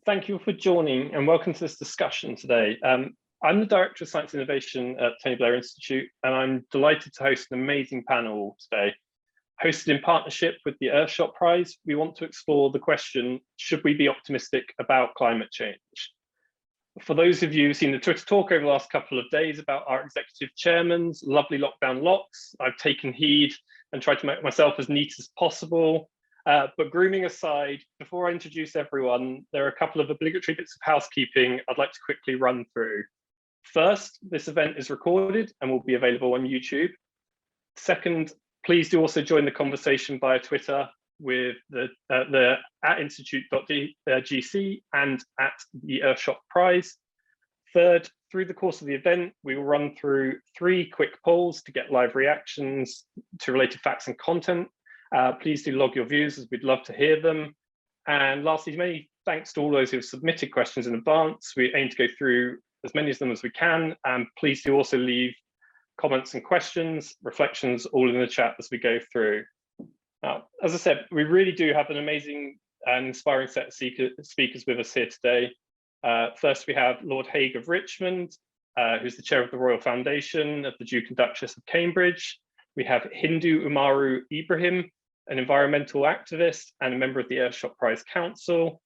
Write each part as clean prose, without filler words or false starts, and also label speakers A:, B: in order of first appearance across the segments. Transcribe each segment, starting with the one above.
A: Thank you for joining and welcome to this discussion today. I'm the Director of Science Innovation at Tony Blair Institute, and I'm delighted to host an amazing panel today. Hosted in partnership with the Earthshot Prize, we want to explore the question, should we be optimistic about climate change? For those of you who've seen the Twitter talk over the last couple of days about our executive chairman's lovely lockdown locks, I've taken heed and tried to make myself as neat as possible. But grooming aside, before I introduce everyone, there are a couple of obligatory bits of housekeeping I'd like to quickly run through. First, this event is recorded and will be available on YouTube. Second, please do also join the conversation via Twitter with the @institute.gc and at the Earthshot Prize. Third, through the course of the event, we will run through 3 quick polls to get live reactions to related facts and content. Please do log your views, as we'd love to hear them. And lastly, many thanks to all those who have submitted questions in advance. We aim to go through as many of them as we can, and please do also leave comments and questions, reflections, all in the chat as we go through. Now, as I said, we really do have an amazing and inspiring set of speakers with us here today. First, we have Lord Hague of Richmond, who's the chair of the Royal Foundation of the Duke and Duchess of Cambridge. We have Hindou Oumarou Ibrahim, an environmental activist and a member of the Earthshot Prize Council.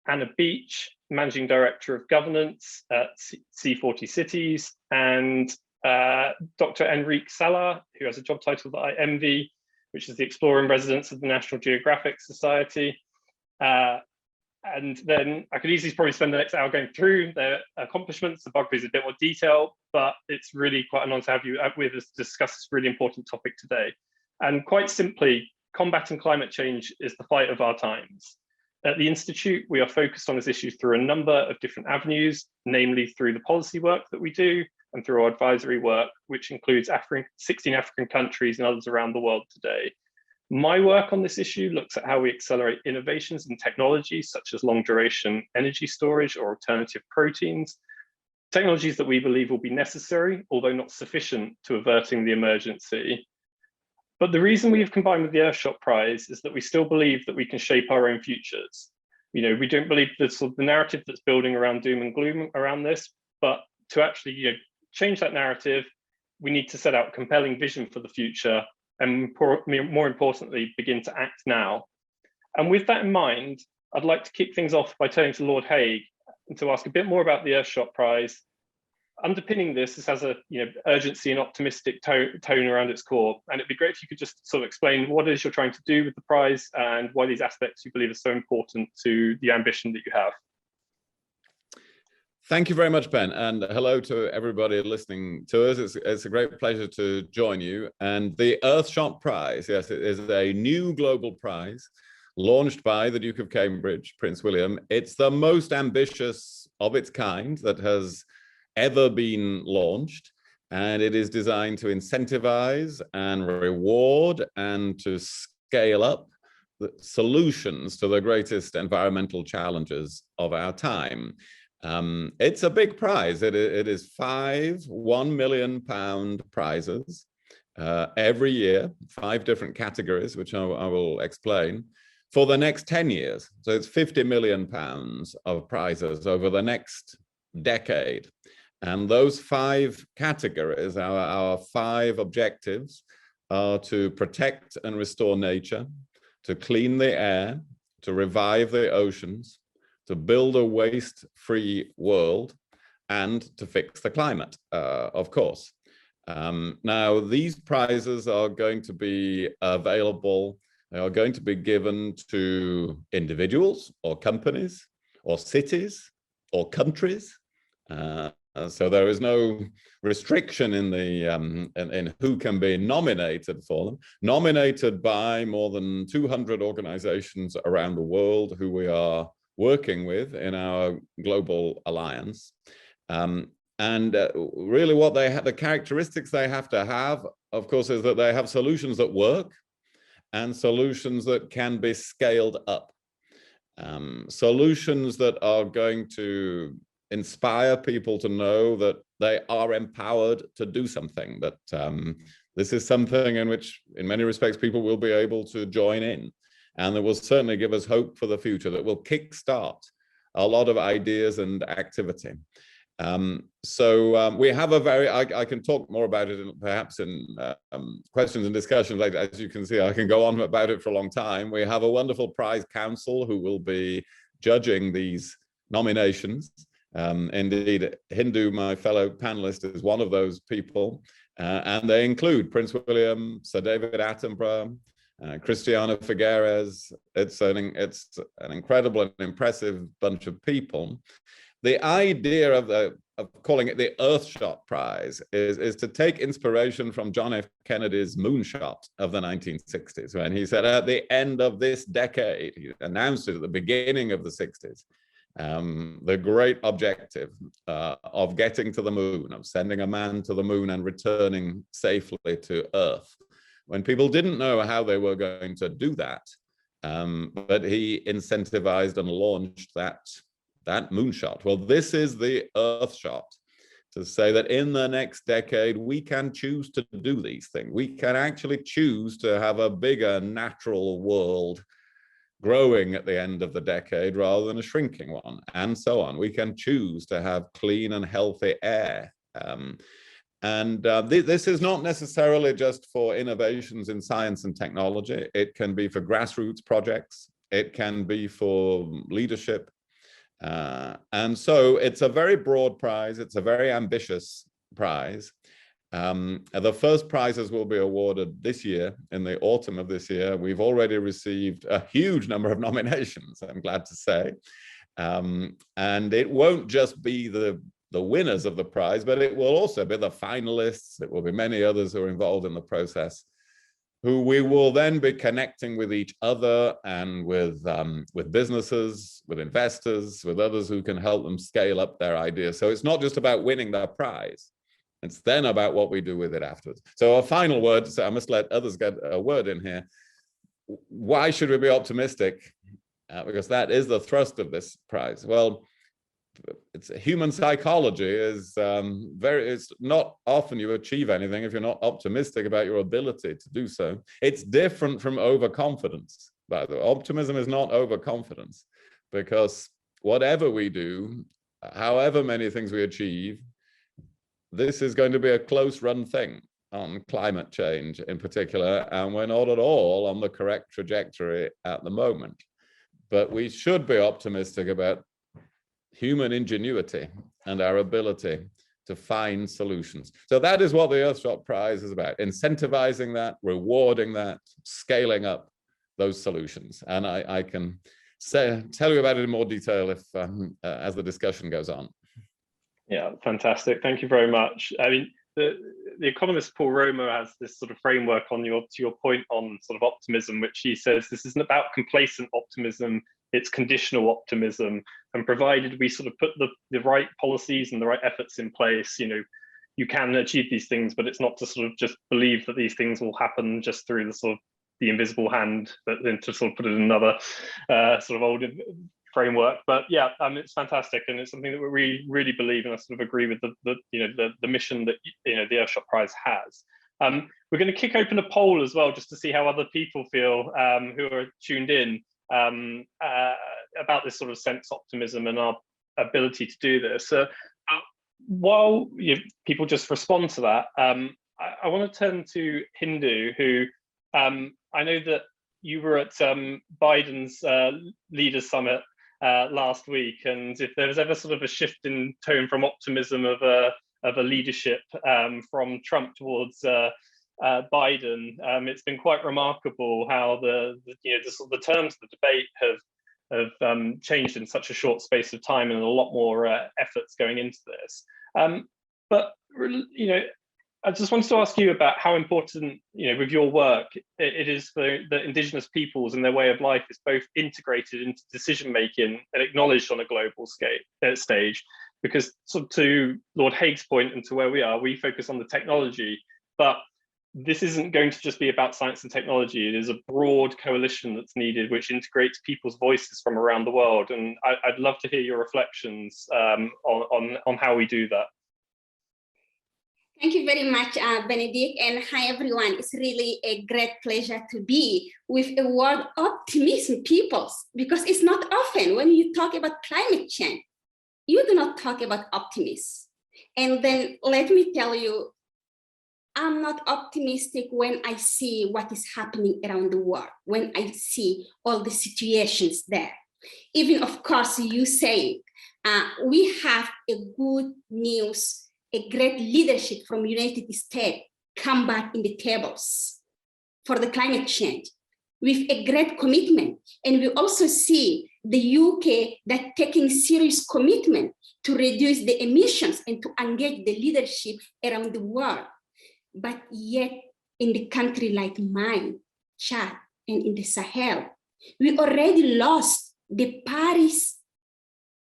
A: Anna Beech, Managing Director of Governance at C40 Cities, and Dr. Enric Sala, who has a job title that I envy, which is the Explorer in Residence of the National Geographic Society. And then I could easily probably spend the next hour going through their accomplishments, the biographies in a bit more detail, but it's really quite an honor to have you with us to discuss this really important topic today. And quite simply, combating climate change is the fight of our times. At the Institute, we are focused on this issue through a number of different avenues, namely through the policy work that we do and through our advisory work, which includes 16 African countries and others around the world today. My work on this issue looks at how we accelerate innovations in technologies such as long duration energy storage or alternative proteins, technologies that we believe will be necessary, although not sufficient to averting the emergency. But the reason we've combined with the Earthshot Prize is that we still believe that we can shape our own futures. You know, we don't believe the sort of the narrative that's building around doom and gloom around this, but to actually change that narrative, we need to set out a compelling vision for the future and more importantly, begin to act now. And with that in mind, I'd like to kick things off by turning to Lord Hague and to ask a bit more about the Earthshot Prize. Underpinning this has a urgency and optimistic tone around its core. And it'd be great if you could just sort of explain what it is you're trying to do with the prize and why these aspects you believe are so important to the ambition that you have.
B: Thank you very much, Ben, and hello to everybody listening to us. It's a great pleasure to join you. And the Earthshot Prize, yes, it is a new global prize launched by the Duke of Cambridge, Prince William. It's the most ambitious of its kind that has ever been launched, and it is designed to incentivize and reward and to scale up the solutions to the greatest environmental challenges of our time. It's a big prize. It is 5 £1 million prizes every year, 5 different categories, which I will explain, for the next 10 years. So it's £50 million of prizes over the next decade. And those 5 categories, our 5 objectives, are to protect and restore nature, to clean the air, to revive the oceans, to build a waste-free world, and to fix the climate, of course. Now, these prizes are going to be available, they are going to be given to individuals or companies or cities or countries. So there is no restriction in in who can be nominated for them. Nominated by more than 200 organizations around the world who we are working with in our global alliance. Really what they have, the characteristics they have to have, of course, is that they have solutions that work and solutions that can be scaled up. Solutions that are going to inspire people to know that they are empowered to do something, that this is something in which, in many respects, people will be able to join in. And that will certainly give us hope for the future, that will kickstart a lot of ideas and activity. We have a very, I can talk more about it perhaps in questions and discussions later. As you can see, I can go on about it for a long time. We have a wonderful prize council who will be judging these nominations. Indeed, Hindou, my fellow panelist, is one of those people. And they include Prince William, Sir David Attenborough, Cristiano Figueres. It's an incredible and impressive bunch of people. The idea of calling it the Earthshot Prize is to take inspiration from John F. Kennedy's moonshot of the 1960s, when he said at the end of this decade, he announced it at the beginning of the 60s, the great objective of getting to the moon, of sending a man to the moon and returning safely to Earth, when people didn't know how they were going to do that. But he incentivized and launched that moonshot. Well, this is the Earthshot, to say that in the next decade, we can choose to do these things. We can actually choose to have a bigger natural world growing at the end of the decade rather than a shrinking one, and so on. We can choose to have clean and healthy air. This is not necessarily just for innovations in science and technology. It can be for grassroots projects. It can be for leadership. And so it's a very broad prize. It's a very ambitious prize. The first prizes will be awarded this year, in the autumn of this year. We've already received a huge number of nominations, I'm glad to say. And it won't just be the winners of the prize, but it will also be the finalists. It will be many others who are involved in the process, who we will then be connecting with each other and with businesses, with investors, with others who can help them scale up their ideas. So it's not just about winning the prize. It's then about what we do with it afterwards. So a final word, so I must let others get a word in here. Why should we be optimistic? Because that is the thrust of this prize. Well, it's human psychology is it's not often you achieve anything if you're not optimistic about your ability to do so. It's different from overconfidence, by the way. Optimism is not overconfidence, because whatever we do, however many things we achieve, this is going to be a close run thing on climate change in particular, and we're not at all on the correct trajectory at the moment. But we should be optimistic about human ingenuity and our ability to find solutions. So that is what the Earthshot Prize is about, incentivizing that, rewarding that, scaling up those solutions. And I can tell you about it in more detail if as the discussion goes on.
A: Yeah, fantastic. Thank you very much. I mean, the economist Paul Romer has this sort of framework on to your point on sort of optimism, which he says this isn't about complacent optimism, it's conditional optimism. And provided we sort of put the right policies and the right efforts in place, you can achieve these things, but it's not to sort of just believe that these things will happen just through the sort of the invisible hand, but then to sort of put it in another sort of old framework. But yeah, it's fantastic, and it's something that we really believe, and I sort of agree with the mission that the Earthshot Prize has. We're going to kick open a poll as well, just to see how other people feel who are tuned in about this sort of sense optimism and our ability to do this. While people just respond to that, I want to turn to Hindou, who I know that you were at Biden's Leaders Summit last week, and if there was ever sort of a shift in tone from optimism of a leadership from Trump towards Biden, it's been quite remarkable how the terms of the debate have changed in such a short space of time, and a lot more efforts going into this. But I just wanted to ask you about how important, with your work, it is for the indigenous peoples and their way of life is both integrated into decision making and acknowledged on a global stage. Because sort of to Lord Hague's point and to where we are, we focus on the technology, but this isn't going to just be about science and technology. It is a broad coalition that's needed, which integrates people's voices from around the world. And I'd love to hear your reflections on how we do that.
C: Thank you very much, Benedict, and hi, everyone. It's really a great pleasure to be with a word optimism, peoples, because it's not often when you talk about climate change, you do not talk about optimism. And then let me tell you, I'm not optimistic when I see what is happening around the world, when I see all the situations there. Even, of course, you say we have a good news, a great leadership from United States come back in the tables for the climate change with a great commitment. And we also see the UK that taking serious commitment to reduce the emissions and to engage the leadership around the world. But yet in the country like mine, Chad, and in the Sahel, we already lost the Paris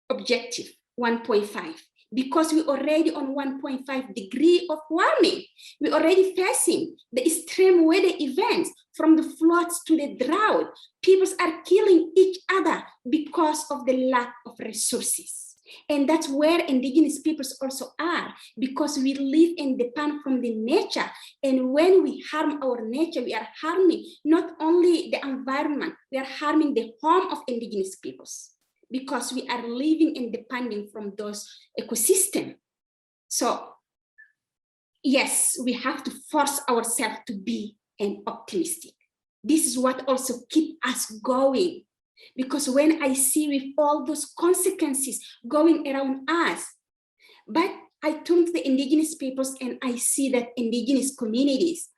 C: objective, 1.5, because we already on 1.5 degree of warming. We're already facing the extreme weather events, from the floods to the drought. People are killing each other because of the lack of resources. And that's where indigenous peoples also are, because we live and depend from the nature. And when we harm our nature, we are harming not only the environment, we are harming the home of indigenous peoples, because we are living and depending from those ecosystems. So yes, we have to force ourselves to be an optimistic. This is what also keeps us going. Because when I see with all those consequences going around us, but I turn to the indigenous peoples and I see that indigenous communities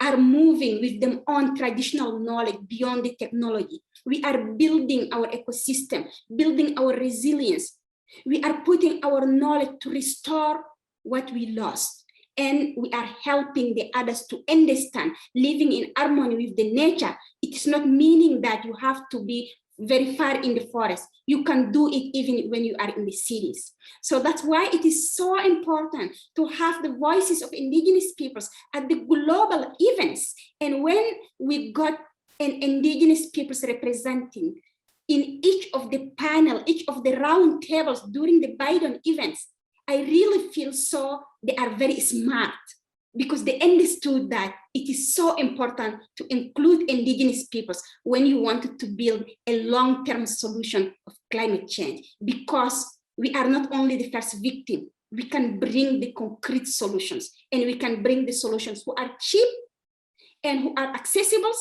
C: are moving with their own traditional knowledge beyond the technology. We are building our ecosystem, building our resilience. We are putting our knowledge to restore what we lost. And we are helping the others to understand, living in harmony with the nature. It is not meaning that you have to be very far in the forest. You can do it even when you are in the cities. So that's why it is so important to have the voices of indigenous peoples at the global events. And when we got an indigenous peoples representing in each of the panel, each of the round tables during the Biden events, I really feel so they are very smart, because they understood that it is so important to include indigenous peoples when you wanted to build a long-term solution of climate change, because we are not only the first victim, we can bring the concrete solutions, and we can bring the solutions who are cheap and who are accessible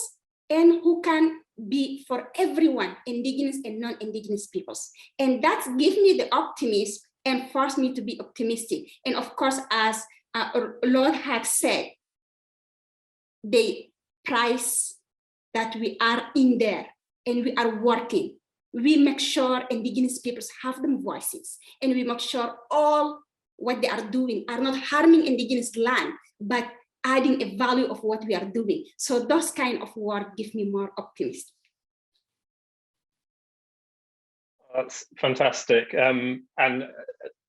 C: and who can be for everyone, indigenous and non-indigenous peoples. And that gives me the optimism and forced me to be optimistic. And of course, as Lord Hague said, the price that we are in there and we are working, we make sure indigenous peoples have them voices, and we make sure all what they are doing are not harming indigenous land, but adding a value of what we are doing. So those kind of work give me more optimism.
A: That's fantastic. And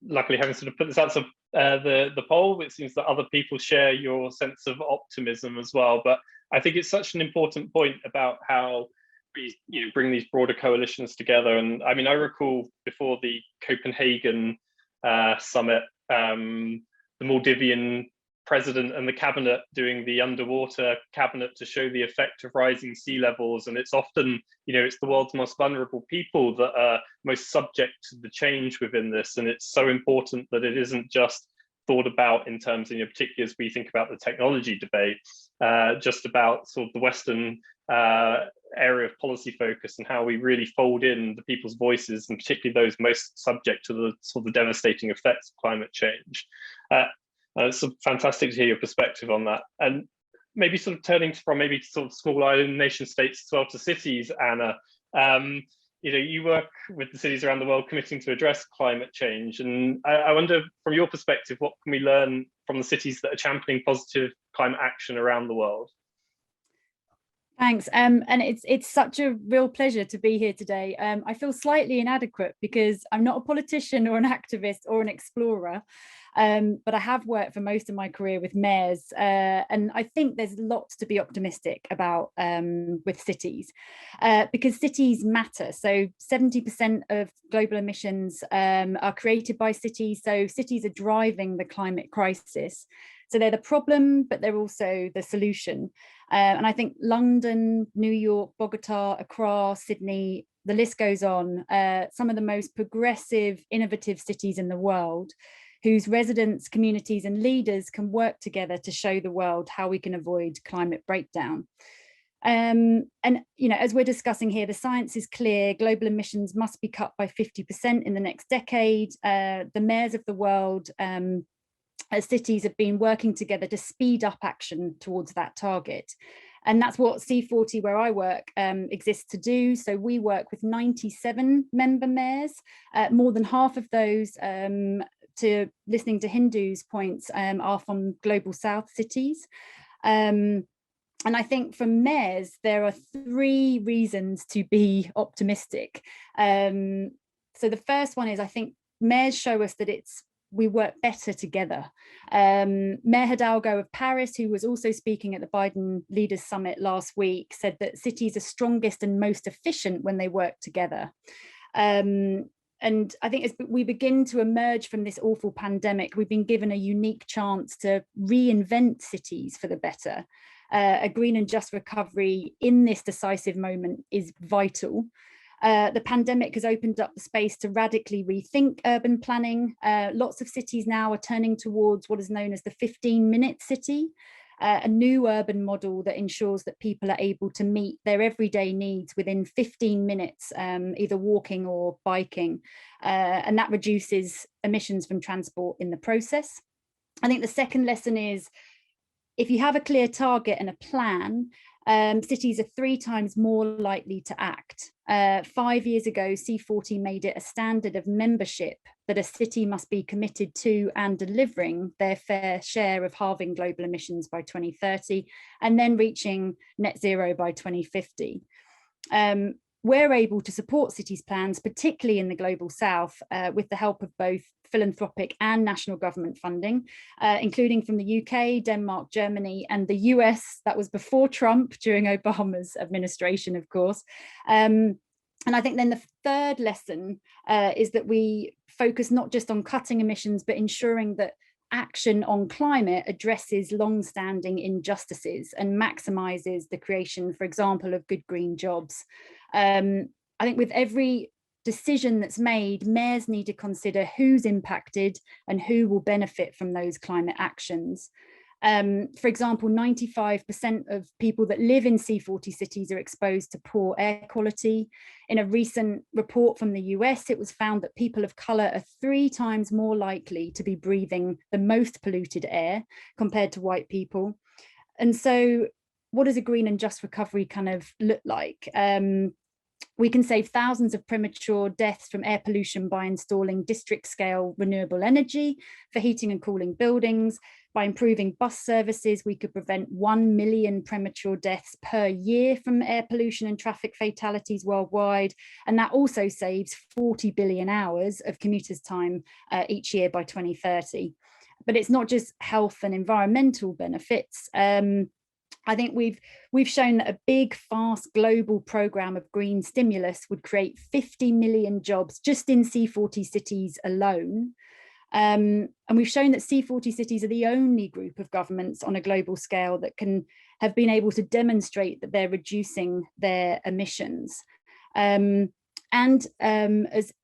A: luckily, having sort of put this out of the poll, it seems that other people share your sense of optimism as well. But I think it's such an important point about how we bring these broader coalitions together. And I mean, I recall before the Copenhagen summit, the Maldivian president and the cabinet doing the underwater cabinet to show the effect of rising sea levels. And it's often, it's the world's most vulnerable people that are most subject to the change within this. And it's so important that it isn't just thought about in terms, particularly as we think about the technology debate, just about sort of the Western area of policy focus and how we really fold in the people's voices, and particularly those most subject to the sort of devastating effects of climate change. It's fantastic to hear your perspective on that. And maybe sort of turning from maybe sort of small island nation states as well to cities, Anna. You work with the cities around the world committing to address climate change. And I wonder, from your perspective, what can we learn from the cities that are championing positive climate action around the world?
D: Thanks. And it's such a real pleasure to be here today. I feel slightly inadequate because I'm not a politician or an activist or an explorer, but I have worked for most of my career with mayors, and I think there's lots to be optimistic about with cities, because cities matter. So 70% of global emissions are created by cities, so cities are driving the climate crisis. So they're the problem, but they're also the solution. And I think London, New York, Bogota, Accra, Sydney, the list goes on, some of the most progressive, innovative cities in the world, whose residents, communities and leaders can work together to show the world how we can avoid climate breakdown. And as we're discussing here, the science is clear. Global emissions must be cut by 50% in the next decade. The mayors of the world, as cities, have been working together to speed up action towards that target. And that's what C40, where I work, exists to do. So we work with 97 member mayors, more than half of those, to listening to Hindou's points, are from global south cities. And I think for mayors, there are 3 reasons to be optimistic. So the first one is, I think mayors show us that we work better together. Mayor Hidalgo of Paris, who was also speaking at the Biden Leaders Summit last week, said that cities are strongest and most efficient when they work together. And I think as we begin to emerge from this awful pandemic, we've been given a unique chance to reinvent cities for the better. A green and just recovery in this decisive moment is vital. The pandemic has opened up the space to radically rethink urban planning. Lots of cities now are turning towards what is known as the 15-minute city, a new urban model that ensures that people are able to meet their everyday needs within 15 minutes, either walking or biking, and that reduces emissions from transport in the process. I think the second lesson is, if you have a clear target and a plan, cities are 3 times more likely to act. 5 years ago, C40 made it a standard of membership that a city must be committed to and delivering their fair share of halving global emissions by 2030, and then reaching net zero by 2050. We're able to support cities' plans, particularly in the global south, with the help of both philanthropic and national government funding, including from the UK, Denmark, Germany, and the US. That was before Trump, during Obama's administration, of course. And I think then the third lesson is that we focus not just on cutting emissions, but ensuring that action on climate addresses long-standing injustices and maximizes the creation, for example, of good green jobs. I think with every decision that's made, mayors need to consider who's impacted and who will benefit from those climate actions. For example, 95% of people that live in C40 cities are exposed to poor air quality. In a recent report from the US, it was found that people of colour are 3 times more likely to be breathing the most polluted air compared to white people. And so what does a green and just recovery kind of look like? We can save thousands of premature deaths from air pollution by installing district scale renewable energy for heating and cooling buildings. By improving bus services, we could prevent 1 million premature deaths per year from air pollution and traffic fatalities worldwide. And that also saves 40 billion hours of commuters' time each year by 2030. But it's not just health and environmental benefits. I think we've shown that a big, fast global program of green stimulus would create 50 million jobs just in C40 cities alone. And we've shown that C40 cities are the only group of governments on a global scale that have been able to demonstrate that they're reducing their emissions. And as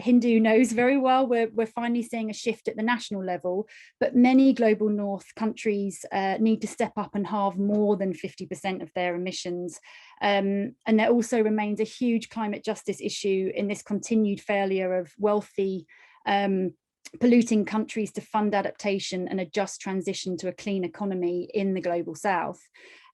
D: Hindou knows very well, we're finally seeing a shift at the national level, but many global north countries need to step up and halve more than 50% of their emissions. And there also remains a huge climate justice issue in this continued failure of wealthy, polluting countries to fund adaptation and a just transition to a clean economy in the global south.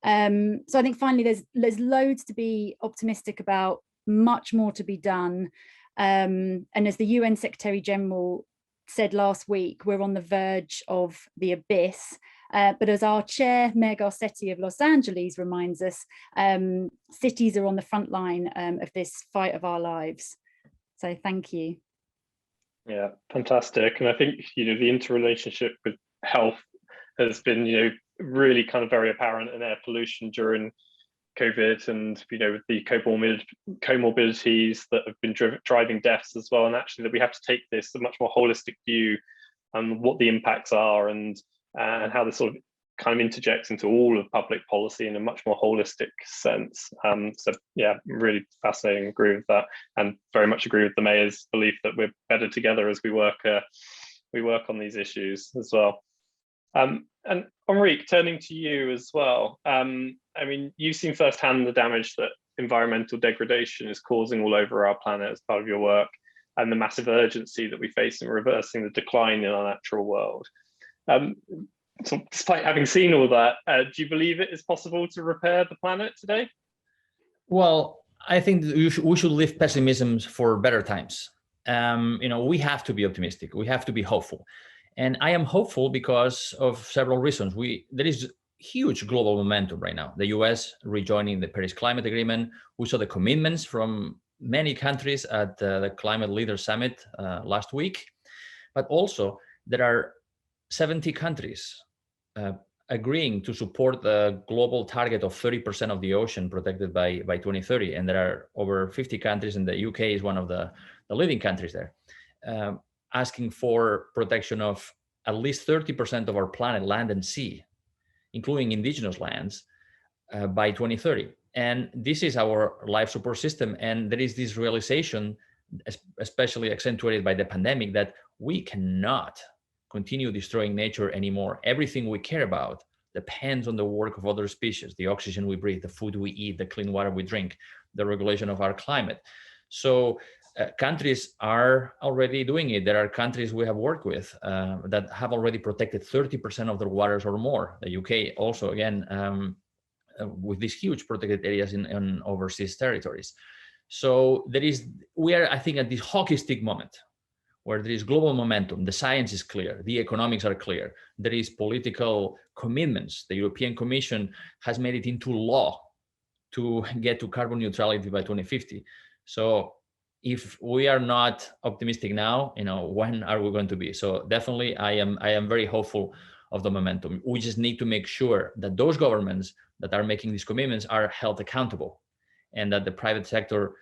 D: So I think finally there's loads to be optimistic about, much more to be done. And as the UN Secretary General said last week, we're on the verge of the abyss. But as our chair, Mayor Garcetti of Los Angeles reminds us, cities are on the front line of this fight of our lives. So thank you.
A: Yeah, fantastic. And I think, the interrelationship with health has been, really kind of very apparent in air pollution during COVID, and with the comorbidities that have been driving deaths as well, and actually that we have to take this a much more holistic view on what the impacts are, and how this sort of kind of interjects into all of public policy in a much more holistic sense. So yeah, really fascinating. Agree with that, and very much agree with the mayor's belief that we're better together as we work on these issues as well. And Enric, turning to you as well. I mean, you've seen firsthand the damage that environmental degradation is causing all over our planet as part of your work, and the massive urgency that we face in reversing the decline in our natural world. So despite having seen all that, do you believe it is possible to repair the planet today?
E: Well, I think we should leave pessimism for better times. We have to be optimistic. We have to be hopeful. And I am hopeful because of several reasons. There is huge global momentum right now. The US rejoining the Paris Climate Agreement. We saw the commitments from many countries at the Climate Leaders Summit last week. But also there are 70 countries agreeing to support the global target of 30% of the ocean protected by 2030. And there are over 50 countries, and the UK is one of the leading countries there, asking for protection of at least 30% of our planet, land and sea, including indigenous lands, by 2030. And this is our life support system. And there is this realization, especially accentuated by the pandemic, that we cannot continue destroying nature anymore. Everything we care about depends on the work of other species, the oxygen we breathe, the food we eat, the clean water we drink, the regulation of our climate. So countries are already doing it. There are countries we have worked with that have already protected 30% of their waters or more. The UK also, again, with these huge protected areas in overseas territories. So we are, I think, at this hockey stick moment where there is global momentum. The science is clear, the economics are clear, there is political commitments. The European Commission has made it into law to get to carbon neutrality by 2050. So if we are not optimistic now, when are we going to be? So definitely, I am very hopeful of the momentum. We just need to make sure that those governments that are making these commitments are held accountable, and that the private sector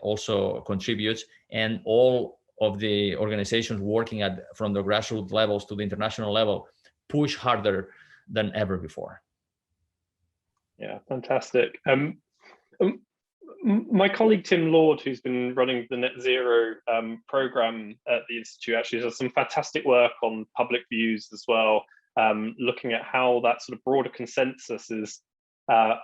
E: also contributes, and all of the organizations working from the grassroots levels to the international level push harder than ever before.
A: Yeah, fantastic. My colleague Tim Lord, who's been running the Net Zero program at the Institute, actually does some fantastic work on public views as well, looking at how that sort of broader consensus is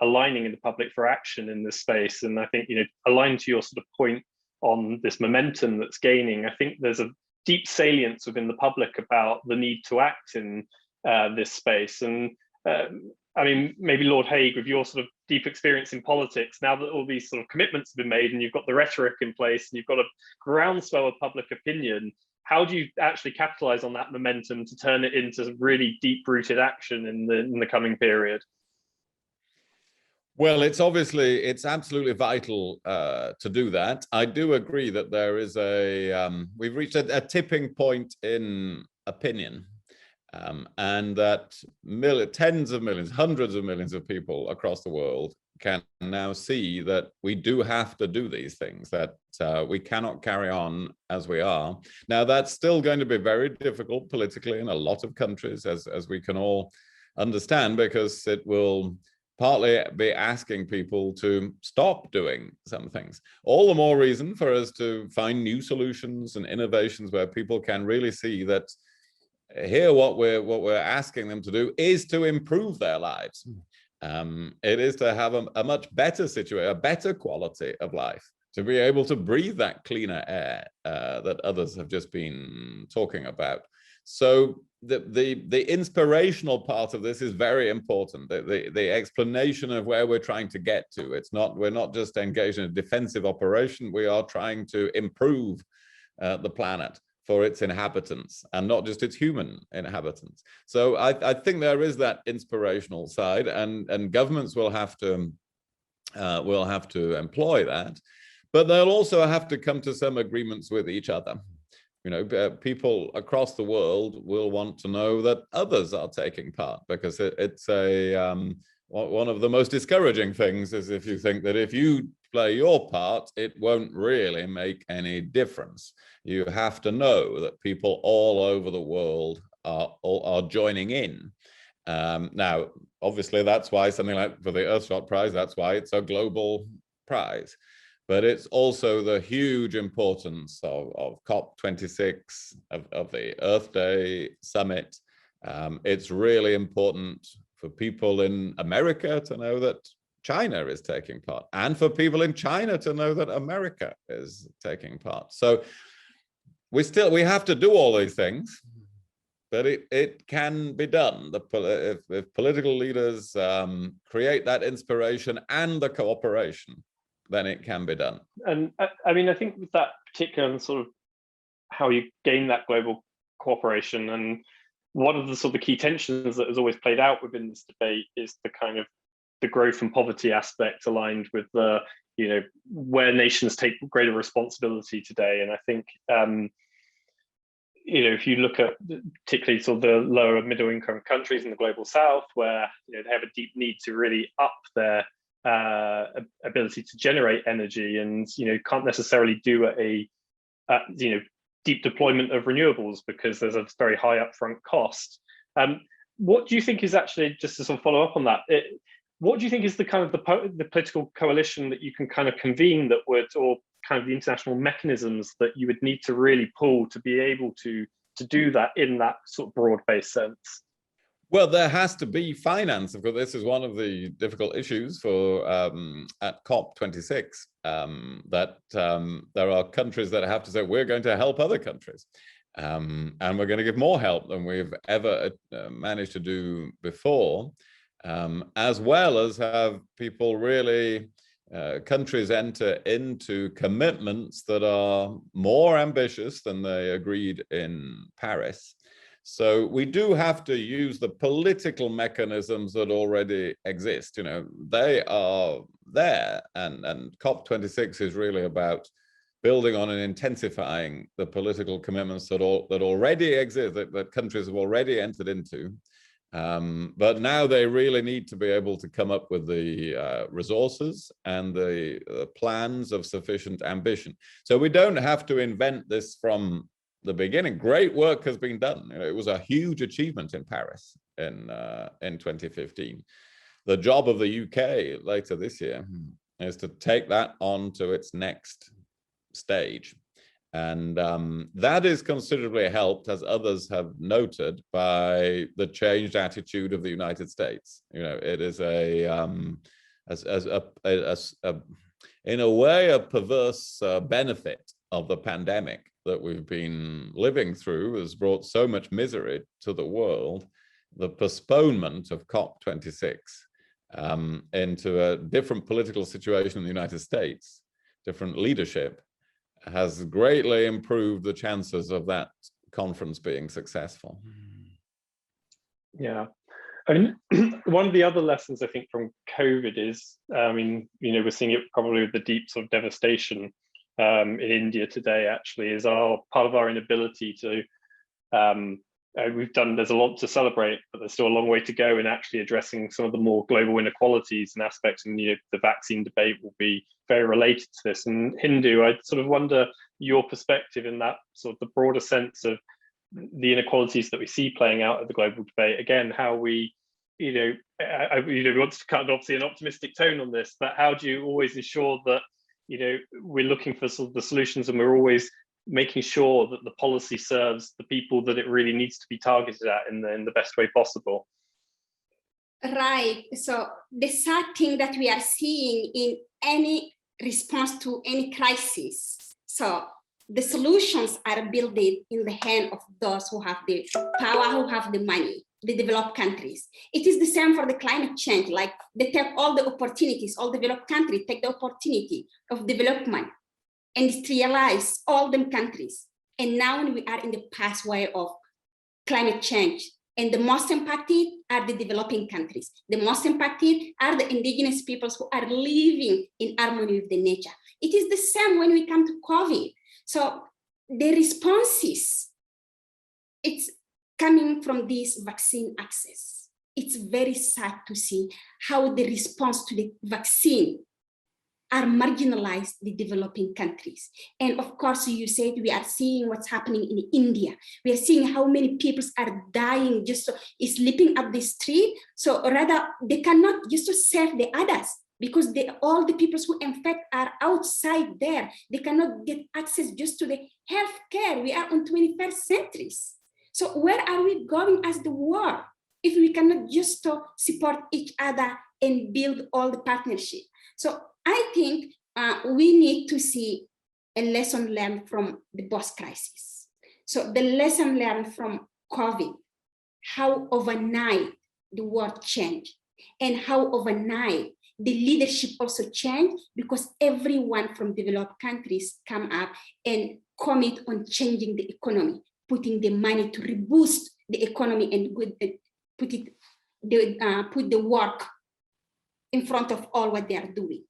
A: aligning in the public for action in this space. And I think, aligned to your sort of point on this momentum that's gaining, I think there's a deep salience within the public about the need to act in this space. And I mean, maybe Lord Hague, with your sort of deep experience in politics, now that all these sort of commitments have been made and you've got the rhetoric in place and you've got a groundswell of public opinion, how do you actually capitalize on that momentum to turn it into really deep-rooted action in the coming period?
B: Well, it's absolutely vital to do that. I do agree that there is we've reached a tipping point in opinion. And that tens of millions, hundreds of millions of people across the world can now see that we do have to do these things, that we cannot carry on as we are. Now, that's still going to be very difficult politically in a lot of countries, as we can all understand, because it will partly be asking people to stop doing some things. All the more reason for us to find new solutions and innovations where people can really see that here what we're asking them to do is to improve their lives. It is to have a much better situation, a better quality of life, to be able to breathe that cleaner air that others have just been talking about. So the inspirational part of this is very important. The explanation of where we're trying to get to. We're not just engaged in a defensive operation. We are trying to improve the planet for its inhabitants, and not just its human inhabitants. So I think there is that inspirational side, and governments will have to employ that, but they'll also have to come to some agreements with each other. You know, people across the world will want to know that others are taking part, because it's one of the most discouraging things is if you think that if you play your part, it won't really make any difference. You have to know that people all over the world are joining in. Now, obviously, that's why something like for the Earthshot Prize, that's why it's a global prize. But it's also the huge importance of COP26, of the Earth Day Summit. It's really important for people in America to know that China is taking part, and for people in China to know that America is taking part. So we have to do all these things, but it can be done. If political leaders create that inspiration and the cooperation, then it can be done.
A: And I mean, I think with that particular sort of how you gain that global cooperation, and one of the sort of key tensions that has always played out within this debate is the kind of the growth and poverty aspect aligned with the, you know, where nations take greater responsibility today. And I think, you know, if you look at particularly sort of the lower and middle income countries in the global south, where, you know, they have a deep need to really up their ability to generate energy, and, you know, can't necessarily do a you know, deep deployment of renewables because there's a very high upfront cost. What do you think is actually, just to sort of follow up on that, what do you think is the kind of the political coalition that you can kind of convene that would, or kind of the international mechanisms that you would need to really pull to be able to do that in that sort of broad-based sense?
B: Well, there has to be finance. Of course, this is one of the difficult issues for at COP26, that there are countries that have to say, we're going to help other countries. And we're going to give more help than we've ever managed to do before, as well as have people really, countries enter into commitments that are more ambitious than they agreed in Paris. So we do have to use the political mechanisms that already exist. You know, they are there, and COP26 is really about building on and intensifying the political commitments that already exist, that countries have already entered into. But now they really need to be able to come up with the resources and the plans of sufficient ambition. So we don't have to invent this from the beginning. Great work has been done. You know, it was a huge achievement in Paris in 2015. The job of the UK later this year is to take that on to its next stage. And that is considerably helped, as others have noted, by the changed attitude of the United States. You know, it is in a way a perverse benefit of the pandemic that we've been living through has brought so much misery to the world. The postponement of COP26 into a different political situation in the United States, different leadership, has greatly improved the chances of that conference being successful.
A: Yeah, I mean, one of the other lessons I think from COVID is, I mean, you know, we're seeing it probably with the deep sort of devastation in India today, actually, is part of our inability to, there's a lot to celebrate, but there's still a long way to go in actually addressing some of the more global inequalities and aspects. And, you know, the vaccine debate will be very related to this. And Hindou, I sort of wonder your perspective in that sort of the broader sense of the inequalities that we see playing out at the global debate. Again, how we, you know, we want to kind of obviously an optimistic tone on this, but how do you always ensure that, you know, we're looking for sort of the solutions, and we're always making sure that the policy serves the people that it really needs to be targeted at in the best way possible?
C: Right. So the sad thing that we are seeing in any response to any crisis, so the solutions are built in the hand of those who have the power, who have the money, the developed countries. It is the same for the climate change. Like, they take all the opportunities, all developed countries take the opportunity of development, industrialize all them countries, And now we are in the pathway of climate change. And the most impacted are the developing countries. The most impacted are the indigenous peoples who are living in harmony with the nature. It is the same when we come to COVID. So the responses, it's coming from this vaccine access. It's very sad to see how the response to the vaccine are marginalized the developing countries. And of course, you said we are seeing what's happening in India. We are seeing how many people are dying just sleeping up the street. So rather, they cannot just serve the others because all the people who infect are outside there. They cannot get access just to the healthcare. We are on 21st centuries. So where are we going as the world if we cannot just support each other and build all the partnership? So I think we need to see a lesson learned from the both crises. So the lesson learned from COVID, how overnight the world changed, and how overnight the leadership also changed because everyone from developed countries come up and commit on changing the economy, putting the money to reboost the economy and put the work in front of all what they are doing.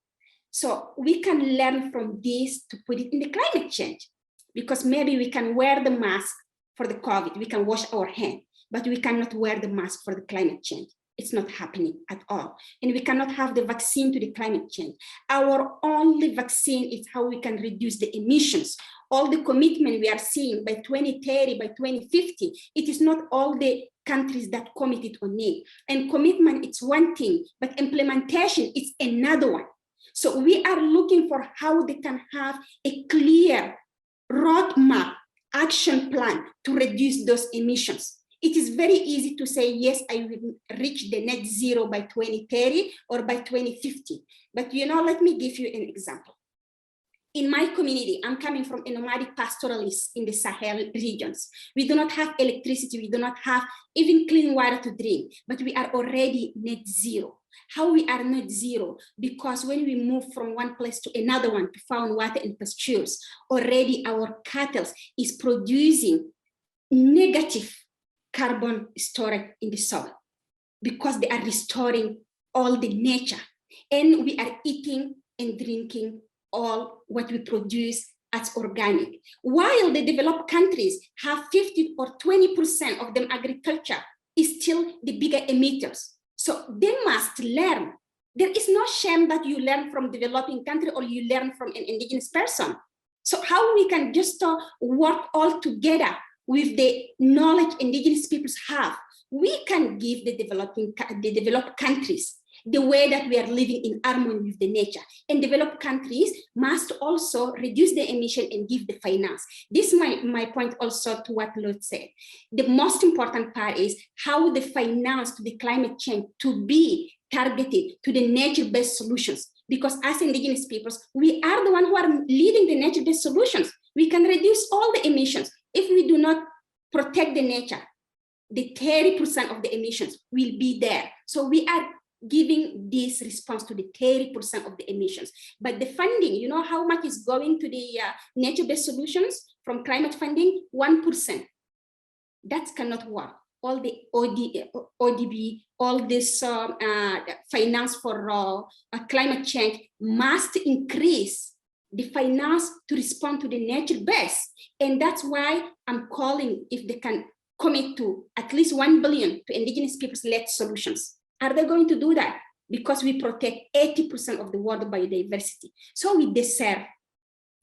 C: So we can learn from this to put it in the climate change, because maybe we can wear the mask for the COVID, we can wash our hands, but we cannot wear the mask for the climate change. It's not happening at all. And we cannot have the vaccine to the climate change. Our only vaccine is how we can reduce the emissions. All the commitment we are seeing by 2030, by 2050, it is not all the countries that committed on it. And commitment, it's one thing, but implementation is another one. So we are looking for how they can have a clear roadmap, action plan to reduce those emissions. It is very easy to say, yes, I will reach the net zero by 2030 or by 2050. But let me give you an example. In my community, I'm coming from a nomadic pastoralist in the Sahel regions. We do not have electricity. We do not have even clean water to drink, but we are already net zero. How we are net zero? Because when we move from one place to another one to find water and pastures, already our cattle is producing negative carbon storage in the soil because they are restoring all the nature. And we are eating and drinking all what we produce as organic. While the developed countries have 50 or 20% of them agriculture is still the bigger emitters. So they must learn. There is no shame that you learn from developing country or you learn from an indigenous person. So how we can just work all together with the knowledge indigenous peoples have, we can give the developed countries the way that we are living in harmony with the nature. And developed countries must also reduce the emission and give the finance. This is my point also to what Lord said. The most important part is how the finance to the climate change to be targeted to the nature-based solutions. Because as indigenous peoples, we are the ones who are leading the nature-based solutions. We can reduce all the emissions. If we do not protect the nature, the 30% of the emissions will be there. So we are giving this response to the 30% of the emissions. But the funding, you know how much is going to the nature-based solutions from climate funding? 1%. That cannot work. All the ODB, all this finance for climate change must increase the finance to respond to the nature-based. And that's why I'm calling if they can commit to at least 1 billion to indigenous peoples-led solutions. Are they going to do that? Because we protect 80% of the world biodiversity. So we deserve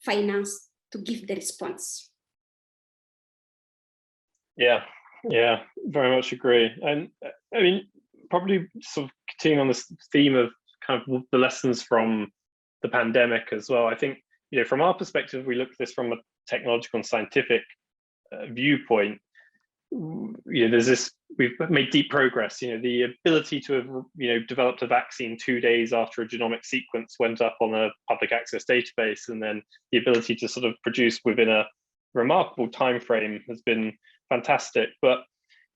C: finance to give the response.
A: Yeah, very much agree. And I mean, probably sort of continuing on this theme of kind of the lessons from the pandemic as well. I think, from our perspective, we look at this from a technological and scientific viewpoint. There's this, we've made deep progress. The ability to have developed a vaccine 2 days after a genomic sequence went up on a public access database, and then the ability to sort of produce within a remarkable time frame has been fantastic. But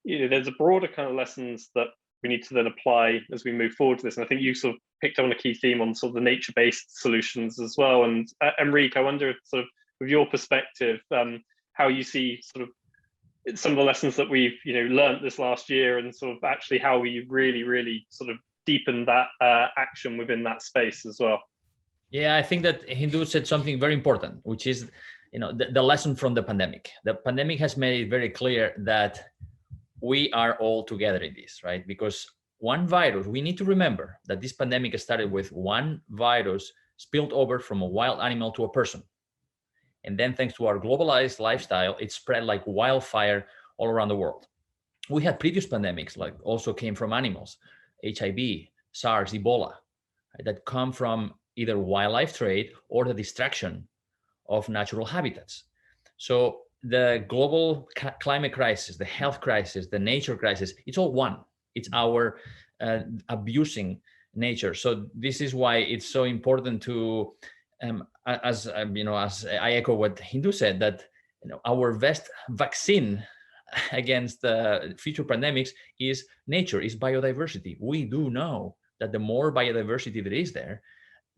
A: there's a broader kind of lessons that we need to then apply as we move forward to this. And I think you sort of picked up on a key theme on sort of the nature-based solutions as well. And Enric, I wonder if sort of with your perspective, how you see sort of some of the lessons that we've learned this last year, and sort of actually how we really sort of deepened that action within that space as well.
E: Yeah, I think that Hindou said something very important, which is the lesson from the pandemic. The pandemic has made it very clear that we are all together in this, right? Because one virus, we need to remember that this pandemic started with one virus spilled over from a wild animal to a person. And then thanks to our globalized lifestyle, it spread like wildfire all around the world. We had previous pandemics, like also came from animals, HIV, SARS, Ebola, right, that come from either wildlife trade or the destruction of natural habitats. So the global climate crisis, the health crisis, the nature crisis, it's all one. It's our abusing nature. So this is why it's so important to, as I echo what Hindou said, that our best vaccine against future pandemics is nature, is biodiversity. We do know that the more biodiversity that is there,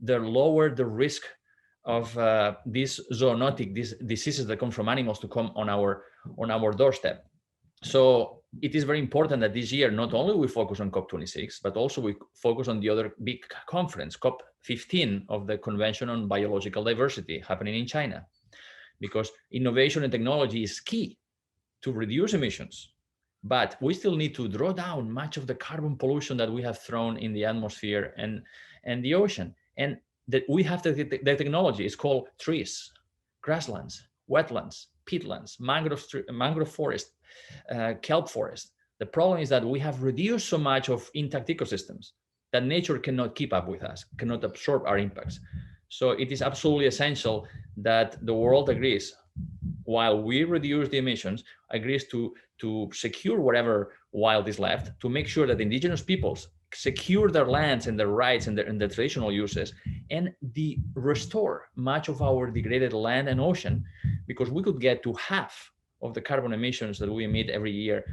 E: the lower the risk of these zoonotic, these diseases that come from animals to come on our doorstep. So it is very important that this year, not only we focus on COP26, but also we focus on the other big conference, COP15 of the Convention on Biological Diversity happening in China, because innovation and technology is key to reduce emissions, but we still need to draw down much of the carbon pollution that we have thrown in the atmosphere and the ocean. And that we have the technology. It's called trees, grasslands, wetlands, peatlands, mangrove forest, kelp forest. The problem is that we have reduced so much of intact ecosystems that nature cannot keep up with us, cannot absorb our impacts. So it is absolutely essential that the world agrees, while we reduce the emissions, agrees to secure whatever wild is left, to make sure that indigenous peoples secure their lands and their rights and their traditional uses, and restore much of our degraded land and ocean, because we could get to half of the carbon emissions that we emit every year,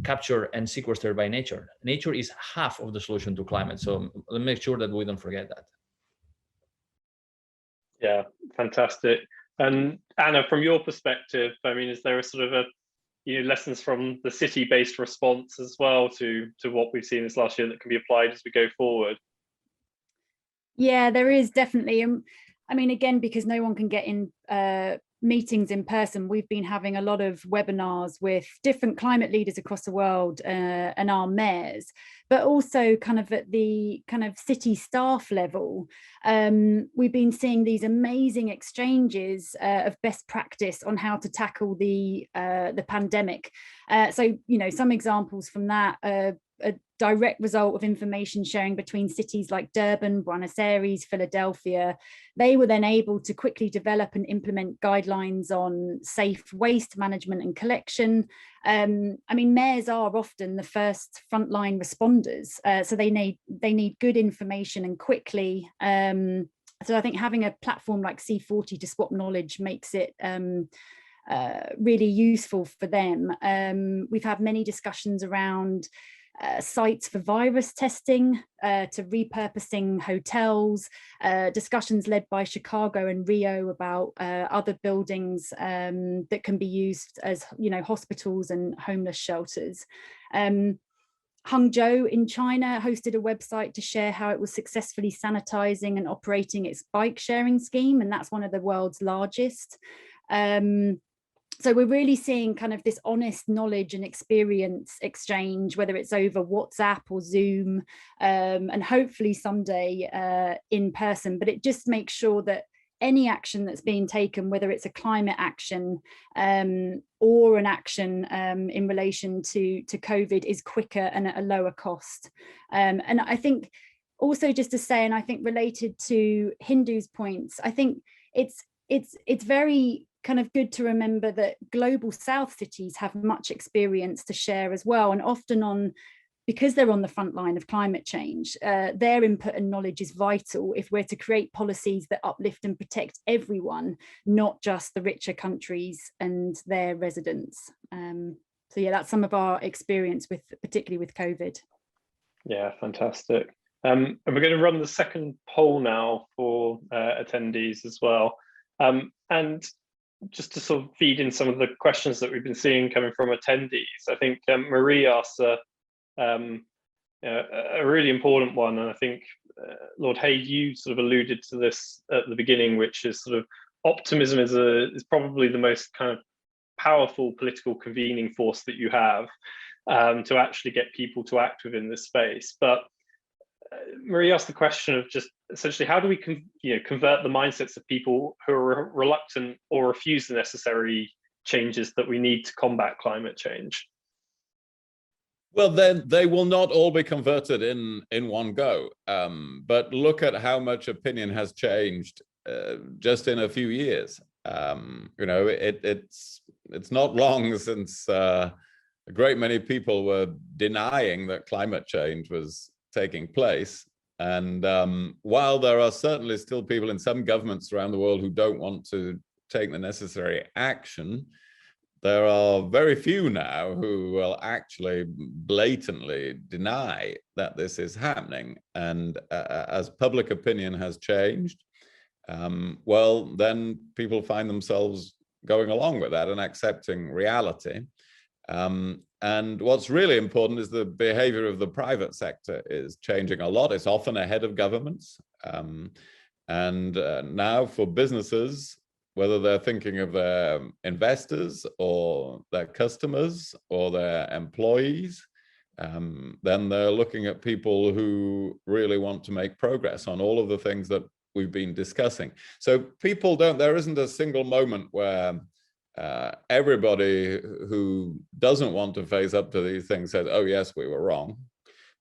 E: captured and sequestered by nature. Nature is half of the solution to climate. So let's make sure that we don't forget that.
A: Yeah, fantastic. And Anna, from your perspective, I mean, is there a sort of a lessons from the city-based response as well to what we've seen this last year that can be applied as we go forward?
D: Yeah, there is definitely. I mean, again, because no one can get in meetings in person, we've been having a lot of webinars with different climate leaders across the world and our mayors, but also kind of at the kind of city staff level. We've been seeing these amazing exchanges of best practice on how to tackle the pandemic. So, some examples from that, a direct result of information sharing between cities like Durban, Buenos Aires, Philadelphia. They were then able to quickly develop and implement guidelines on safe waste management and collection. I mean, mayors are often the first frontline responders, so they need good information and quickly. So I think having a platform like C40 to swap knowledge makes it really useful for them. We've had many discussions around sites for virus testing, to repurposing hotels, discussions led by Chicago and Rio about other buildings that can be used as hospitals and homeless shelters. Hangzhou in China hosted a website to share how it was successfully sanitizing and operating its bike sharing scheme, and that's one of the world's largest. So we're really seeing kind of this honest knowledge and experience exchange, whether it's over WhatsApp or Zoom, and hopefully someday in person. But it just makes sure that any action that's being taken, whether it's a climate action or an action in relation to COVID, is quicker and at a lower cost. And I think also, just to say, and I think related to Hindou's points, I think it's very kind of good to remember that global South cities have much experience to share as well, and often because they're on the front line of climate change, their input and knowledge is vital if we're to create policies that uplift and protect everyone, not just the richer countries and their residents. So yeah, that's some of our experience particularly with COVID.
A: Yeah, fantastic. And we're going to run the second poll now for attendees as well. And just to sort of feed in some of the questions that we've been seeing coming from attendees, I think Marie asked a really important one, and I think Lord Hague, you sort of alluded to this at the beginning, which is sort of optimism is probably the most kind of powerful political convening force that you have to actually get people to act within this space. But Marie asked the question of just essentially how do we convert the mindsets of people who are reluctant or refuse the necessary changes that we need to combat climate change?
B: Well, then they will not all be converted in one go. But look at how much opinion has changed just in a few years. You know, it's not long since a great many people were denying that climate change was taking place. And while there are certainly still people in some governments around the world who don't want to take the necessary action, there are very few now who will actually blatantly deny that this is happening. And as public opinion has changed, well, then people find themselves going along with that and accepting reality. And what's really important is the behavior of the private sector is changing a lot. It's often ahead of governments. And now for businesses, whether they're thinking of their investors or their customers or their employees, then they're looking at people who really want to make progress on all of the things that we've been discussing. So people there isn't a single moment where everybody who doesn't want to face up to these things says, oh yes, we were wrong.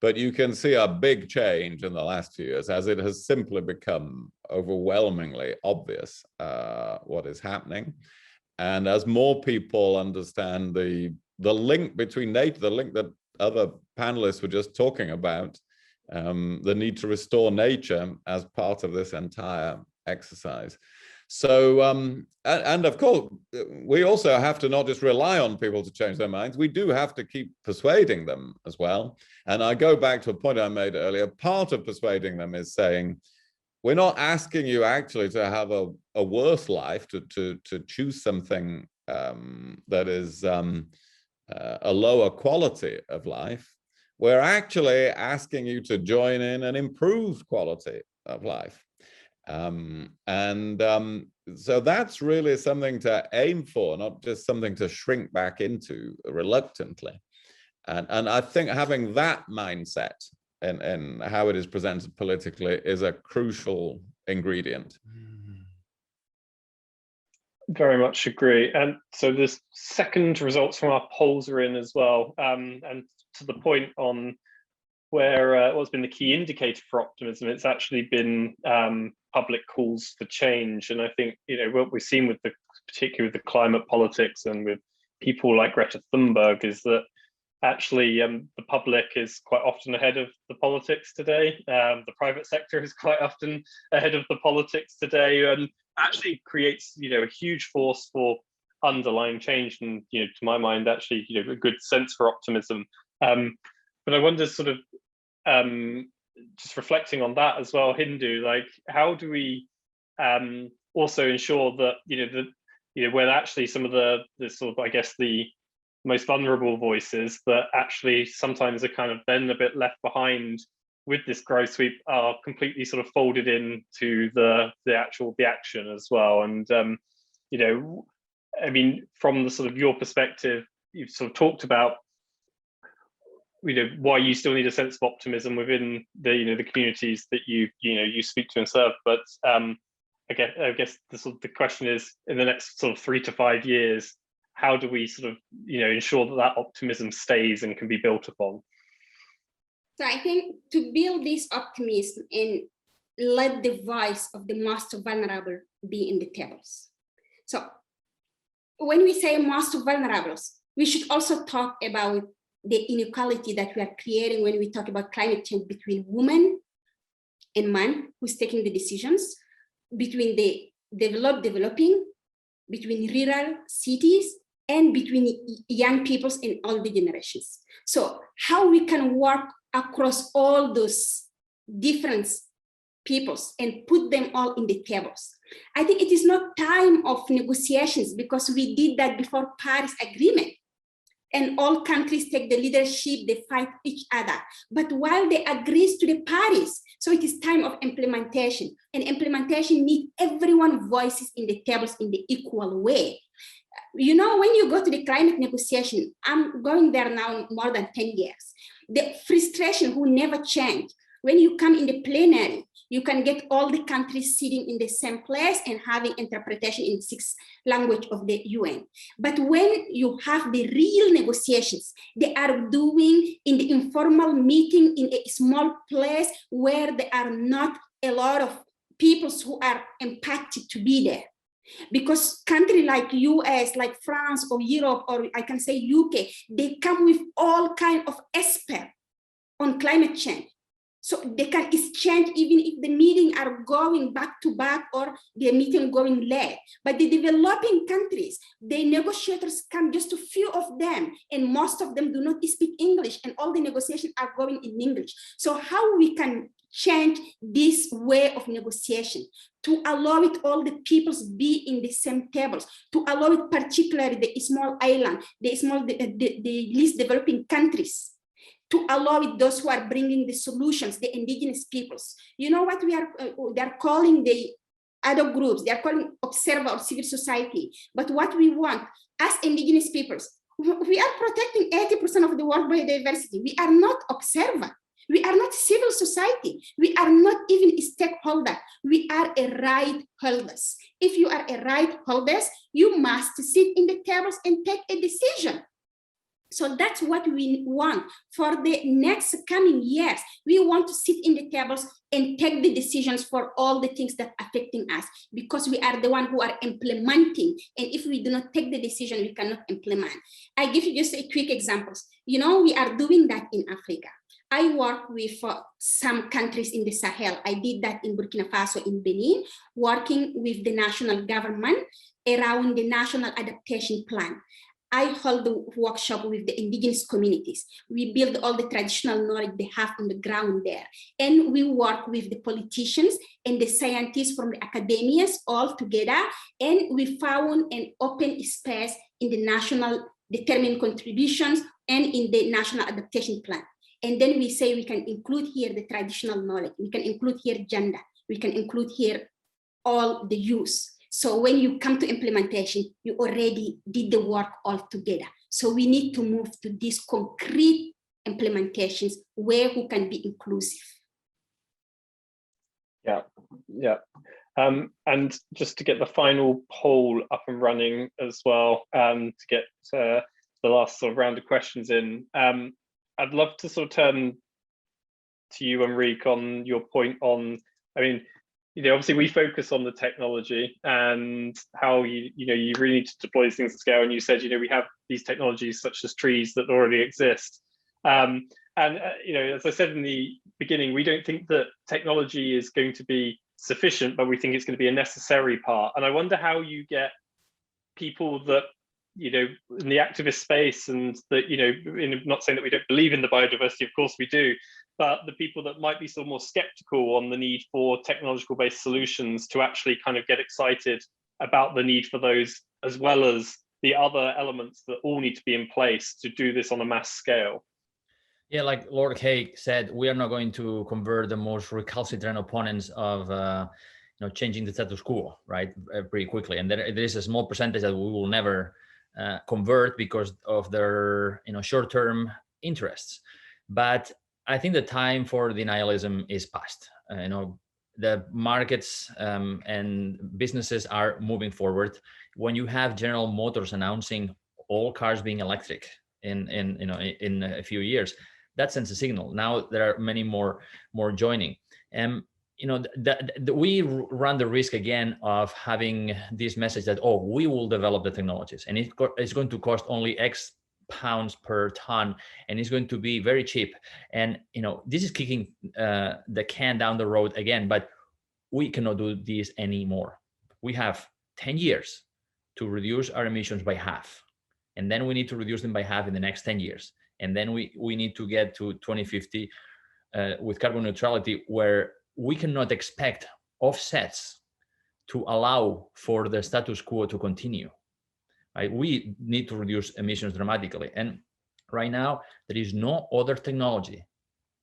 B: But you can see a big change in the last few years as it has simply become overwhelmingly obvious what is happening. And as more people understand the link between nature, the link that other panelists were just talking about, the need to restore nature as part of this entire exercise. So, and of course, we also have to not just rely on people to change their minds. We do have to keep persuading them as well. And I go back to a point I made earlier. Part of persuading them is saying, we're not asking you actually to have a worse life, to choose something that is a lower quality of life. We're actually asking you to join in an improved quality of life. So that's really something to aim for, not just something to shrink back into reluctantly. And I think having that mindset and how it is presented politically is a crucial ingredient.
A: Very much agree. And so the second results from our polls are in as well. And to the point on where what's been the key indicator for optimism, it's actually been public calls for change. And I think, what we've seen with particularly with the climate politics and with people like Greta Thunberg is that actually the public is quite often ahead of the politics today. The private sector is quite often ahead of the politics today, and actually creates, a huge force for underlying change. And, to my mind, actually, a good sense for optimism. But I wonder, sort of, just reflecting on that as well, Hindou, like, how do we also ensure that, when actually some of the sort of, I guess, the most vulnerable voices that actually sometimes are kind of then a bit left behind with this growth sweep are completely sort of folded into the action as well. And, I mean, from the sort of your perspective, you've sort of talked about why you still need a sense of optimism within the the communities that you speak to and serve. But I guess the question is, in the next sort of 3 to 5 years, how do we sort of ensure that optimism stays and can be built upon?
C: So I think to build this optimism and let the voice of the most vulnerable be in the tables. So when we say most vulnerables, we should also talk about the inequality that we are creating when we talk about climate change between women and men who's taking the decisions, between the developing, between rural cities, and between young peoples and all the generations. So how we can work across all those different peoples and put them all in the tables. I think it is not time of negotiations, because we did that before Paris Agreement. And all countries take the leadership, they fight each other. But while they agree to the Paris, so it is time of implementation. And implementation needs everyone's voices in the tables in the equal way. You know, when you go to the climate negotiation, I'm going there now more than 10 years. The frustration who never change. When you come in the plenary, you can get all the countries sitting in the same place and having interpretation in 6 languages of the UN. But when you have the real negotiations, they are doing in the informal meeting in a small place where there are not a lot of people who are impacted to be there. Because countries like US, like France or Europe, or I can say UK, they come with all kinds of experts on climate change. So they can exchange even if the meetings are going back to back or the meeting going late. But the developing countries, the negotiators come just a few of them, and most of them do not speak English, and all the negotiations are going in English. So how we can change this way of negotiation to allow it all the peoples be in the same tables, to allow it particularly the small island, the least developing countries, to allow it those who are bringing the solutions, the indigenous peoples. You know what they're calling the other groups, they're calling observer or civil society. But what we want as indigenous peoples, we are protecting 80% of the world biodiversity. We are not observer. We are not civil society. We are not even a stakeholder. We are a right holders. If you are a right holders, you must sit in the tables and take a decision. So that's what we want for the next coming years. We want to sit in the tables and take the decisions for all the things that are affecting us, because we are the one who are implementing. And if we do not take the decision, we cannot implement. I give you just a quick examples. You know, we are doing that in Africa. I work with some countries in the Sahel. I did that in Burkina Faso, in Benin, working with the national government around the national adaptation plan. I hold the workshop with the indigenous communities. We build all the traditional knowledge they have on the ground there. And we work with the politicians and the scientists from the academias all together. And we found an open space in the national determined contributions and in the national adaptation plan. And then we say we can include here the traditional knowledge. We can include here gender. We can include here all the use. So when you come to implementation, you already did the work all together. So we need to move to these concrete implementations where who can be inclusive.
A: Yeah, yeah. And just to get the final poll up and running as well, to get the last sort of round of questions in, I'd love to sort of turn to you, Enric, on your point on, I mean, you know, obviously we focus on the technology and how you really need to deploy these things at scale. And you said, you know, we have these technologies such as trees that already exist. You know, as I said in the beginning, we don't think that technology is going to be sufficient, but we think it's going to be a necessary part. And I wonder how you get people that, you know, in the activist space, and that, you know, not saying that we don't believe in the biodiversity, of course we do, but the people that might be sort of more skeptical on the need for technological based solutions to actually kind of get excited about the need for those, as well as the other elements that all need to be in place to do this on a mass scale.
E: Yeah, like Lord Hague said, we are not going to convert the most recalcitrant opponents of you know, changing the status quo, right, pretty quickly. And there is a small percentage that we will never convert because of their, you know, short-term interests. But I think the time for denialism is past. You know, the markets and businesses are moving forward. When you have General Motors announcing all cars being electric in a few years, that sends a signal. Now there are many more joining. You know, we run the risk again of having this message that, oh, we will develop the technologies and it's going to cost only X pounds per ton and it's going to be very cheap. And, you know, this is kicking the can down the road again, but we cannot do this anymore. We have 10 years to reduce our emissions by half. And then we need to reduce them by half in the next 10 years. And then we need to get to 2050 with carbon neutrality, where we cannot expect offsets to allow for the status quo to continue. Right? We need to reduce emissions dramatically. And right now, there is no other technology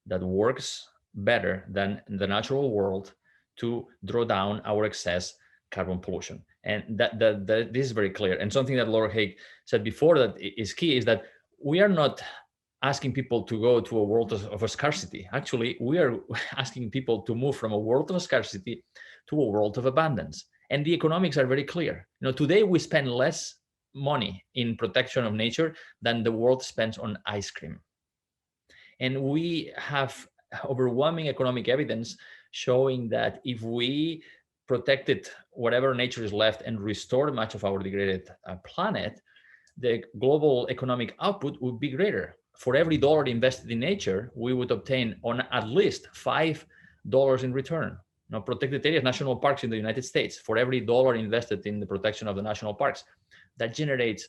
E: that works better than the natural world to draw down our excess carbon pollution. And that this is very clear. And something that Laura Hague said before that is key is that we are not asking people to go to a world of a scarcity. Actually, we are asking people to move from a world of scarcity to a world of abundance. And the economics are very clear. You know, today we spend less money in protection of nature than the world spends on ice cream. And we have overwhelming economic evidence showing that if we protected whatever nature is left and restored much of our degraded planet, the global economic output would be greater. For every dollar invested in nature, we would obtain on at least $5 in return. Now, protected areas, national parks in the United States, for every dollar invested in the protection of the national parks, that generates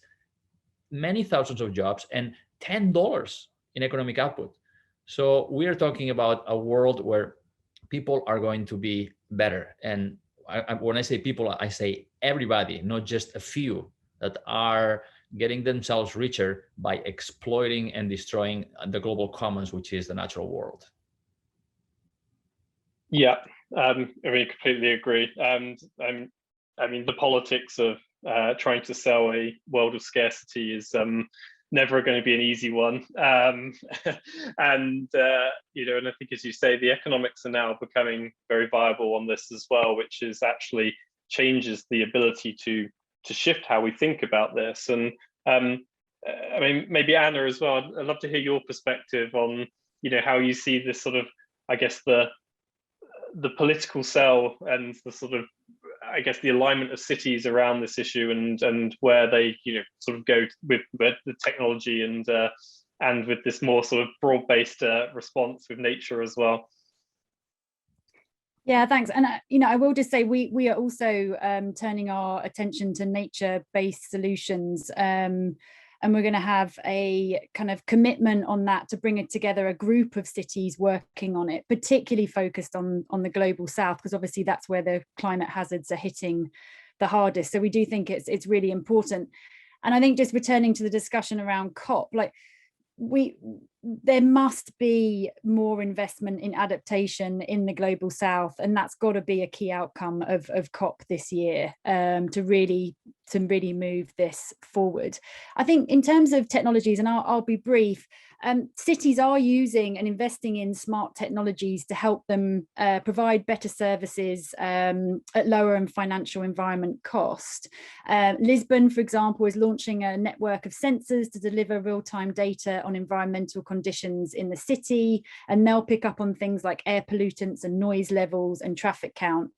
E: many thousands of jobs and $10 in economic output. So we are talking about a world where people are going to be better. And when I say people, I say everybody, not just a few that are getting themselves richer by exploiting and destroying the global commons, which is the natural world.
A: Yeah, I mean, completely agree. And I mean, the politics of trying to sell a world of scarcity is never going to be an easy one. And you know, and I think, as you say, the economics are now becoming very viable on this as well, which is actually changes the ability to shift how we think about this. And I mean, maybe Anna as well, I'd love to hear your perspective on, you know, how you see this sort of, I guess, the political sell and the sort of, I guess, the alignment of cities around this issue, and where they, you know, sort of go with the technology and with this more sort of broad-based response with nature as well.
D: Yeah, thanks. And you know, I will just say we are also turning our attention to nature-based solutions, and we're going to have a kind of commitment on that to bring it together, a group of cities working on it, particularly focused on the global south, because obviously that's where the climate hazards are hitting the hardest. So we do think it's really important. And I think, just returning to the discussion around COP, like there must be more investment in adaptation in the global south, and that's got to be a key outcome of COP this year, to really move this forward. I think in terms of technologies, and I'll be brief, cities are using and investing in smart technologies to help them provide better services at lower and financial environment cost. Lisbon, for example, is launching a network of sensors to deliver real-time data on environmental conditions in the city, and they'll pick up on things like air pollutants and noise levels and traffic count.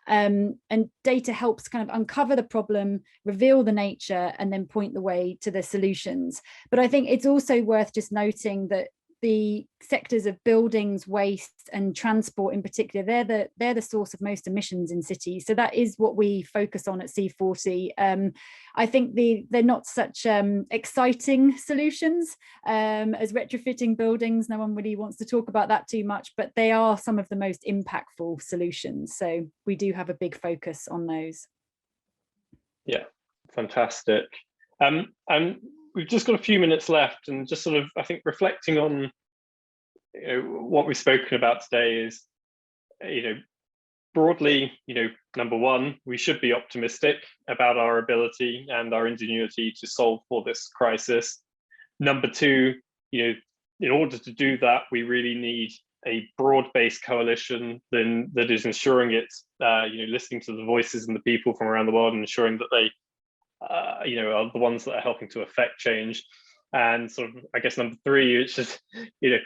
D: And data helps kind of uncover the problem, reveal the nature, and then point the way to the solutions. But I think it's also worth just noting that the sectors of buildings, waste, and transport in particular, they're the source of most emissions in cities. So that is what we focus on at C40. I think they're not such exciting solutions as retrofitting buildings. No one really wants to talk about that too much, but they are some of the most impactful solutions. So we do have a big focus on those.
A: Yeah, fantastic. And we've just got a few minutes left, and just sort of, I think, reflecting on, you know, what we've spoken about today is, you know, broadly, you know, number one, we should be optimistic about our ability and our ingenuity to solve for this crisis. Number two, you know, in order to do that, we really need a broad-based coalition that is ensuring it's, you know, listening to the voices and the people from around the world, and ensuring that they, you know, are the ones that are helping to affect change. And sort of, I guess, number three, it's just, you know,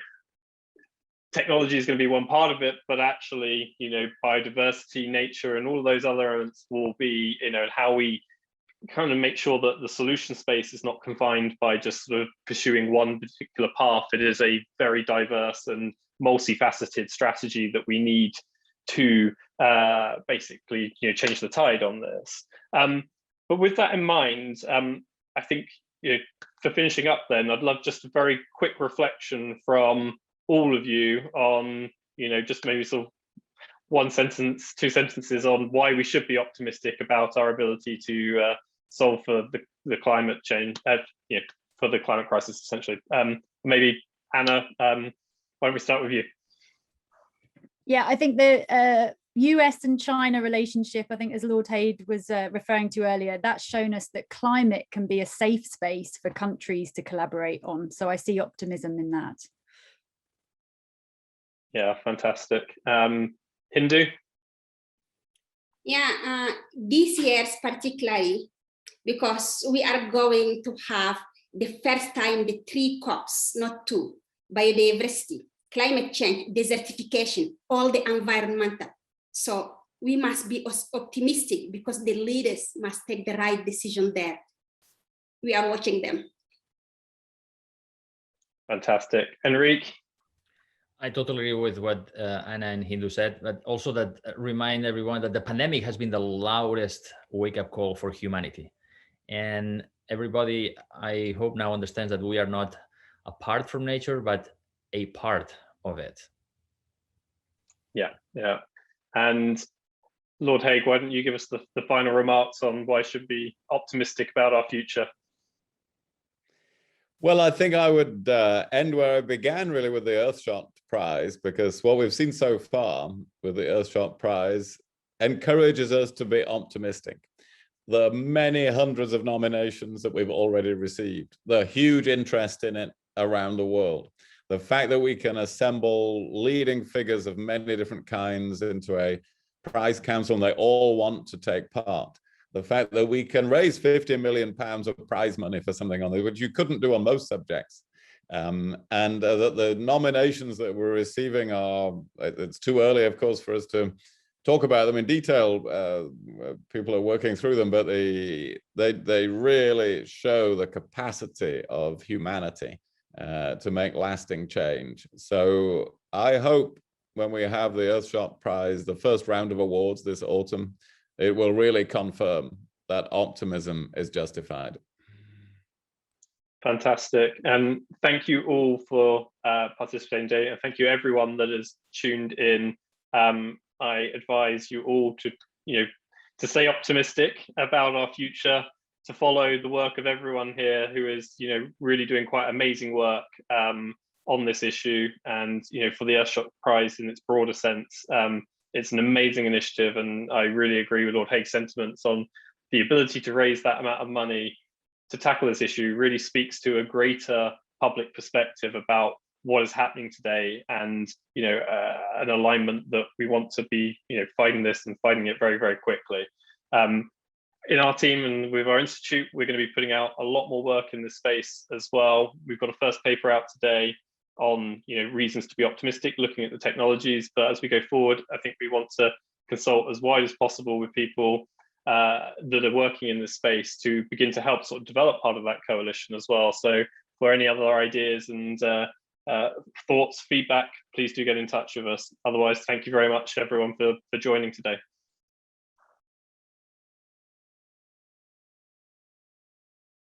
A: technology is going to be one part of it, but actually, you know, biodiversity, nature, and all of those other elements will be, you know, how we kind of make sure that the solution space is not confined by just sort of pursuing one particular path. It is a very diverse and multifaceted strategy that we need to basically, you know, change the tide on this. But with that in mind, I think, you know, for finishing up then, I'd love just a very quick reflection from all of you on, you know, just maybe sort of one sentence, two sentences on why we should be optimistic about our ability to solve for the climate change, for the climate crisis, essentially. Maybe Anna, why don't we start with you?
D: Yeah, I think the US and China relationship, I think as Lord Hague was referring to earlier, that's shown us that climate can be a safe space for countries to collaborate on. So I see optimism in that.
A: Yeah, fantastic. Hindou?
C: Yeah, this year's particularly because we are going to have the first time the 3 COPs, not 2, biodiversity, climate change, desertification, all the environmental. So we must be optimistic because the leaders must take the right decision there. We are watching them.
A: Fantastic. Enric?
E: I totally agree with what Anna and Hindou said, but also that remind everyone that the pandemic has been the loudest wake-up call for humanity. And everybody, I hope now understands that we are not apart from nature, but a part of it.
A: Yeah, yeah. And Lord Hague, why don't you give us the final remarks on why should we be optimistic about our future?
B: Well, I think I would end where I began, really, with the Earthshot Prize, because what we've seen so far with the Earthshot Prize encourages us to be optimistic. The many hundreds of nominations that we've already received, the huge interest in it around the world, the fact that we can assemble leading figures of many different kinds into a prize council and they all want to take part. The fact that we can raise £50 million of prize money for something on this, which you couldn't do on most subjects. And that the nominations that we're receiving are, it's too early, of course, for us to talk about them in detail. People are working through them, but they really show the capacity of humanity to make lasting change. So I hope when we have the Earthshot Prize, the first round of awards this autumn, it will really confirm that optimism is justified.
A: Fantastic. And thank you all for participating today. And thank you everyone that has tuned in. I advise you all to stay optimistic about our future, to follow the work of everyone here who is, really doing quite amazing work on this issue. And, for the Earthshot Prize in its broader sense, it's an amazing initiative, and I really agree with Lord Hague's sentiments on the ability to raise that amount of money to tackle this issue really speaks to a greater public perspective about what is happening today, and an alignment that we want to be fighting this and fighting it very, very quickly. In our team and with our institute, we're going to be putting out a lot more work in this space as well. We've got a first paper out today on reasons to be optimistic, looking at the technologies. But as we go forward, I think we want to consult as wide as possible with people that are working in this space to begin to help sort of develop part of that coalition as well. So for any other ideas and thoughts, feedback, please do get in touch with us. Otherwise, thank you very much everyone for joining today.